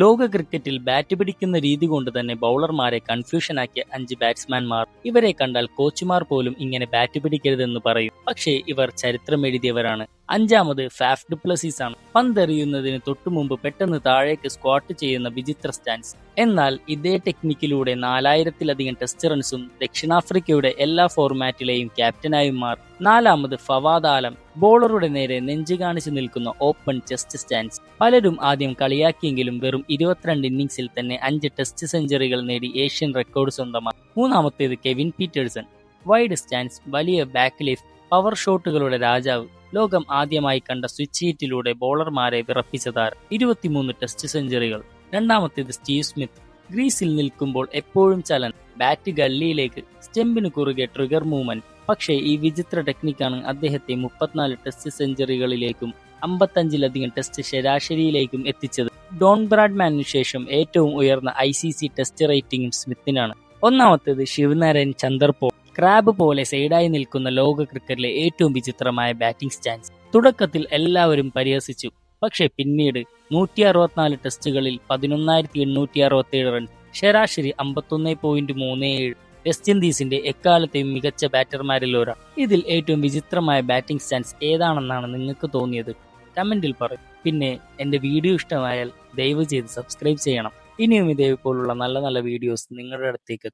ലോക ക്രിക്കറ്റിൽ ബാറ്റ് പിടിക്കുന്ന രീതി കൊണ്ട് തന്നെ ബൗളർമാരെ കൺഫ്യൂഷനാക്കിയ 5 ബാറ്റ്സ്മാൻമാർ. ഇവരെ കണ്ടാൽ കോച്ചുമാർ പോലും ഇങ്ങനെ ബാറ്റ് പിടിക്കരുതെന്ന് പറയും. പക്ഷേ ഇവർ ചരിത്രമെഴുതിയവരാണ്. അഞ്ചാമത് ഫാഫ് ഡു പ്ലസീസ് ആണ്. പന്തെറിയുന്നതിന് തൊട്ടുമുമ്പ് പെട്ടെന്ന് താഴേക്ക് സ്ക്വാട്ട് ചെയ്യുന്ന വിചിത്ര സ്റ്റാൻസ്. എന്നാൽ ഇതേ ടെക്നിക്കിലൂടെ 4000-ലധികം ടെസ്റ്റ് റൺസും ദക്ഷിണാഫ്രിക്കയുടെ എല്ലാ ഫോർമാറ്റിലെയും ക്യാപ്റ്റനായും മാറി. നാലാമത് ഫവാദ് ആലം. ബോളറുടെ നേരെ നെഞ്ച് കാണിച്ചു നിൽക്കുന്ന ഓപ്പൺ ചെസ്റ്റ് സ്റ്റാൻസ്. പലരും ആദ്യം കളിയാക്കിയെങ്കിലും വെറും 22 ഇന്നിംഗ്സിൽ തന്നെ 5 ടെസ്റ്റ് സെഞ്ചുറികൾ നേടി ഏഷ്യൻ റെക്കോർഡ് സ്വന്തമാക്കി. മൂന്നാമത്തേത് കെവിൻ പീറ്റേഴ്സൺ. വൈഡ് സ്റ്റാൻസ്, വലിയ ബാക്ക് ലിഫ്റ്റ്, പവർ ഷോട്ടുകളുടെ രാജാവ്. ലോകം ആദ്യമായി കണ്ട സ്വിച്ച് ഹിറ്റിലൂടെ ബോളർമാരെ വിറപ്പിച്ച താരം. 23 ടെസ്റ്റ് സെഞ്ചുറികൾ. രണ്ടാമത്തേത് സ്റ്റീവ് സ്മിത്ത്. ഗ്രീസിൽ നിൽക്കുമ്പോൾ എപ്പോഴും ചലനം, ബാറ്റ് ഗള്ളിയിലേക്ക്, സ്റ്റെമ്പിന് കുറുകെ ട്രിഗർ മൂവ്മെന്റ്. പക്ഷേ ഈ വിചിത്ര ടെക്നിക്കാണ് അദ്ദേഹത്തെ 34 ടെസ്റ്റ് സെഞ്ചുറികളിലേക്കും 55-ലധികം ടെസ്റ്റ് ശരാശരിയിലേക്കും എത്തിച്ചത്. ഡോൺ ബ്രാഡ്മാനു ശേഷം ഏറ്റവും ഉയർന്ന ICC ടെസ്റ്റ് റേറ്റിംഗും സ്മിത്തിനാണ്. ഒന്നാമത്തേത് ശിവനാരായൺ ചന്ദർപോൾ. ക്രാബ് പോലെ സൈഡായി നിൽക്കുന്ന ലോക ക്രിക്കറ്റിലെ ഏറ്റവും വിചിത്രമായ ബാറ്റിംഗ് സ്റ്റാൻസ്. തുടക്കത്തിൽ എല്ലാവരും പരിഹസിച്ചു. പക്ഷേ പിന്നീട് 164 ടെസ്റ്റുകളിൽ 11,867 റൺസ്, ശരാശരി 51.37. വെസ്റ്റ് ഇൻഡീസിന്റെ എക്കാലത്തെയും മികച്ച ബാറ്റർമാരിൽ ഒരാൾ. ഇതിൽ ഏറ്റവും വിചിത്രമായ ബാറ്റിംഗ് സ്റ്റാൻസ് ഏതാണെന്നാണ് നിങ്ങൾക്ക് തോന്നിയത്? കമന്റിൽ പറയും. പിന്നെ എന്റെ വീഡിയോ ഇഷ്ടമായാൽ ദയവ് ചെയ്ത് സബ്സ്ക്രൈബ് ചെയ്യണം. ഇനിയും ഇതേപോലുള്ള നല്ല നല്ല വീഡിയോസ് നിങ്ങളുടെ അടുത്തേക്ക്